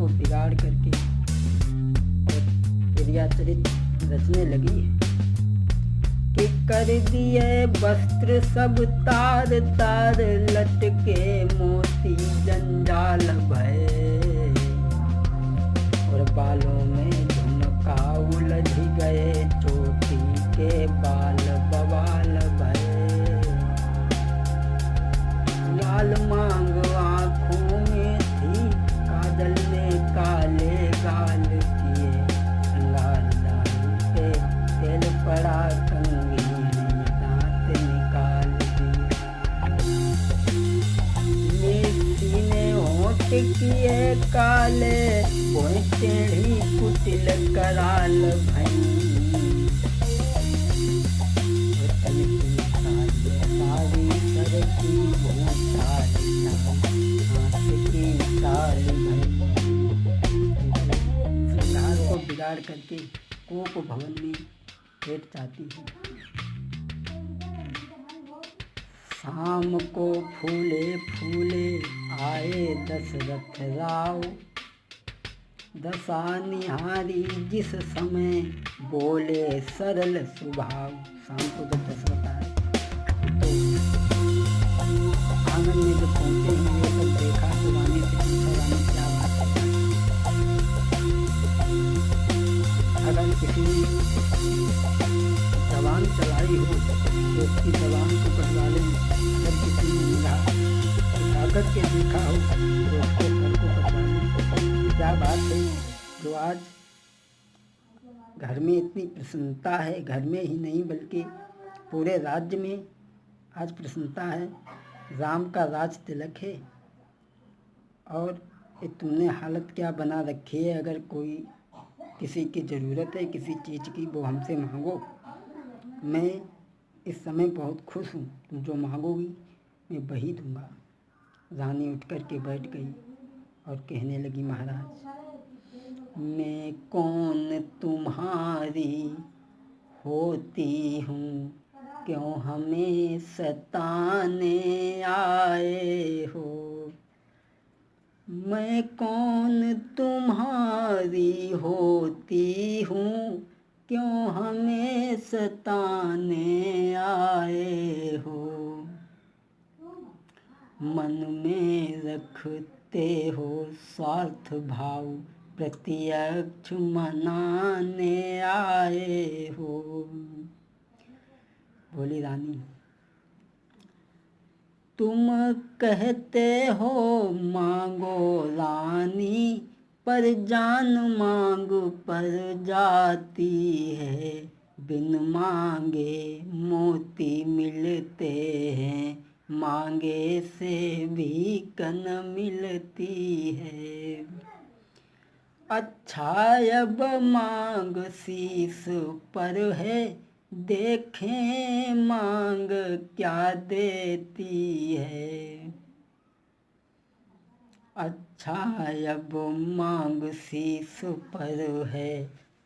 को बिगाड़ करके और प्रियाचरित रचने लगी है कि कर दिए वस्त्र सब तार तार, लटके मोती जंजाल भय, और बालों में झुमका उलझ गए, चोटी के बाल बवाल भय। लाल मांग आँखों में थी, काजल ने काले गाल किए, श्रृंगार दारू पे तेल पड़ा, कंघी ने दांत निकाल दिए। सीने होठ किए काले, कोई टेढ़ी कुटिल कराल भई, सारी सर की भूसाल हाथ की चाल भई। श्रृंगार को बिगाड़ करके कोप भवन में बैठ जाती है। शाम को फूले फूले आए दशरथ राव, दशा निहारी जिस समय, बोले सरल स्वभाव। शाम को जब दशरथ आए तो आंगन में जब पहुंचे ही वे सब देखा तो रानी से पूछा, रानी क्या बात है? अगर किसी जवान चलाई हो तो उसकी जवान को कटवा लें, अगर किसी ने ताकत के देखा हो तो उसको सर को कटवा लें। क्या बात है जो आज घर में इतनी प्रसन्नता है, घर में ही नहीं बल्कि पूरे राज्य में आज प्रसन्नता है। राम का राज तिलक है और ये तुमने हालत क्या बना रखी है। अगर कोई किसी की ज़रूरत है किसी चीज़ की, वो हमसे मांगो, मैं इस समय बहुत खुश हूँ, तुम जो मांगोगी मैं वही दूंगा। रानी उठ कर के बैठ गई और कहने लगी, महाराज मैं कौन तुम्हारी होती हूँ, क्यों हमें सताने आए हो। मैं कौन तुम्हारी होती हूँ, क्यों हमें सताने आए हो। मन में रखते हो स्वार्थ भाव, प्रत्यक्ष मनाने आए हो। बोली रानी, तुम कहते हो मांगो रानी, पर जान मांग पर जाती है। बिन मांगे मोती मिलते हैं, मांगे से भी कन मिलती है। अच्छा अब मांग शीश पर है, देखें मांग क्या देती है। अच्छा अब मांग शीश पर है,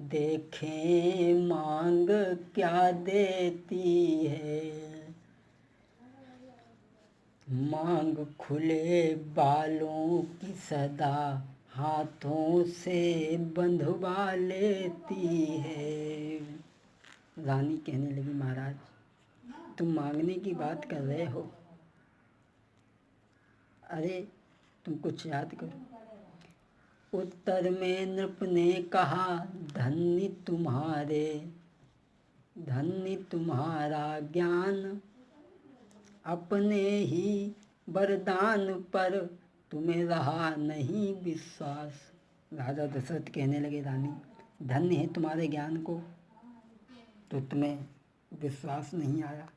देखें मांग क्या देती है। मांग खुले बालों की सदा, हाथों से बंधवा लेती है। रानी कहने लगी, महाराज तुम मांगने की बात कर रहे हो, अरे तुम कुछ याद करो। उत्तर में नृप ने कहा, धन्य तुम्हारा ज्ञान, अपने ही वरदान पर तुम्हें रहा नहीं विश्वास। राजा दशरथ कहने लगे, रानी धन्य है तुम्हारे ज्ञान को, तो तुम्हें विश्वास नहीं आया।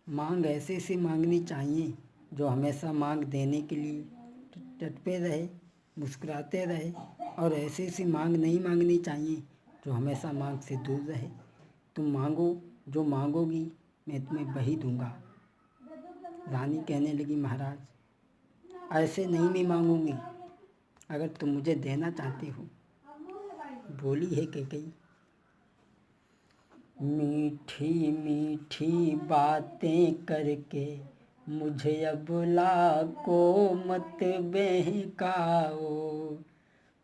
मांग ऐसे से मांगनी चाहिए जो हमेशा मांग देने के लिए डटे रहे, मुस्कुराते रहे, और ऐसे सी मांग नहीं मांगनी चाहिए जो हमेशा मांग से दूर रहे। तुम मांगो, जो मांगोगी मैं तुम्हें वही दूंगा। रानी कहने लगी, महाराज ऐसे नहीं मैं मांगूंगी, अगर तुम मुझे देना चाहते हो। बोली है कैकेयी, मीठी मीठी बातें करके मुझे अबला को मत बहकाओ,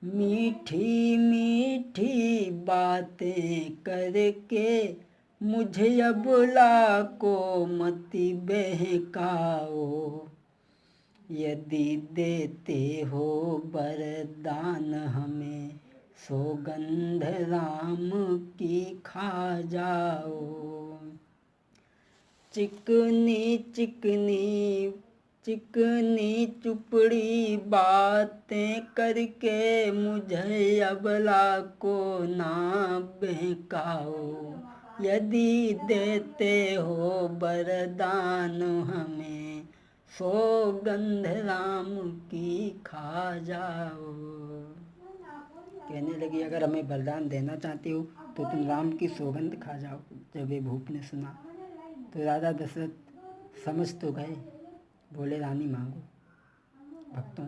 मीठी मीठी बातें करके मुझे अबला को मत बहकाओ। यदि देते हो वरदान हमें, सौगंध राम की खा जाओ। चिकनी चिकनी चिकनी चुपड़ी बातें करके मुझे अबला को ना बहकाओ। यदि देते हो वरदान हमें, सौगंध राम की खा जाओ। कहने लगी, अगर हमें वरदान देना चाहती हो तो तुम राम की सौगंध खा जाओ। जब ये भूप ने सुना तो राजा दशरथ समझ तो गए। बोले, रानी मांगो। भक्तों,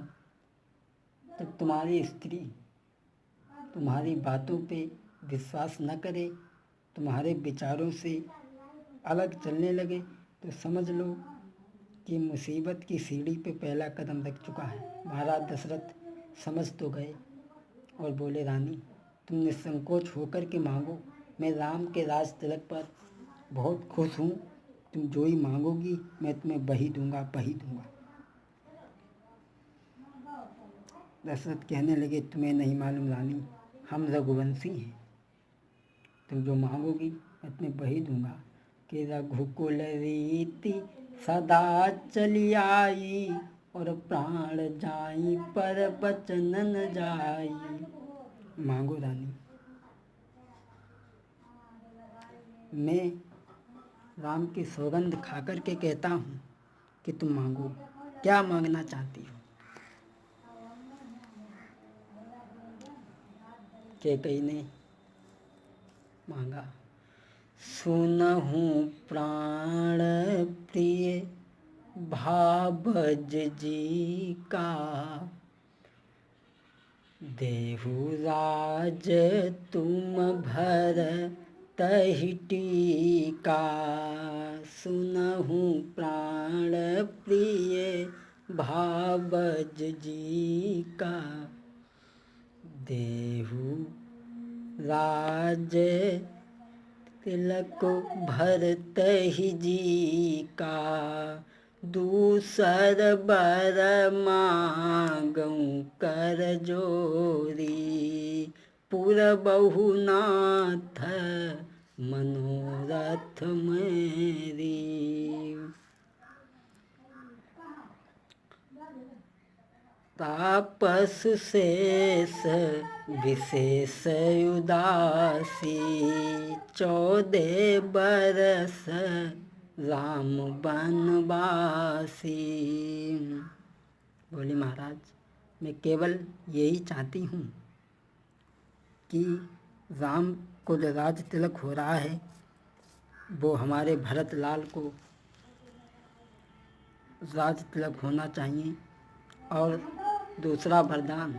जब तुम्हारी स्त्री तुम्हारी बातों पे विश्वास न करे, तुम्हारे विचारों से अलग चलने लगे, तो समझ लो कि मुसीबत की सीढ़ी पे पहला कदम रख चुका है। महाराज दशरथ समझ तो गए और बोले, रानी तुम निसंकोच होकर के मांगो। मैं राम के राज तिलक पर बहुत खुश हूँ। तुम जो ही मांगोगी मैं तुम्हें वही दूंगा, वही दूंगा। दशरथ कहने लगे, तुम्हें नहीं मालूम रानी, हम रघुवंशी हैं। तुम जो मांगोगी मैं तुम्हें वही दूंगा। कि रघुकुल रीति सदा चली आई, और प्राण जाई पर बचन न जाई। मांगो रानी, मैं राम की सौगंध खाकर के कहता हूँ कि तुम मांगो, क्या मांगना चाहती हो। कैकेयी ने मांगा, सुनहु प्राण प्रिय भाबज जी का, देहु राज तुम भर तहि टीका। सुनहु प्राण प्रिय भाबज जी का, देहु राज तिलक भरतहि जी का। दूसर बर मांगऊँ कर जोरी, पुरबहु नाथ मनोरथ मेरी। तापस शेष विशेष उदासी, 14 बरस राम बनवासी। बोली, महाराज मैं केवल यही चाहती हूँ कि राम को जो राज तिलक हो रहा है वो हमारे भरत लाल को राज तिलक होना चाहिए। और दूसरा वरदान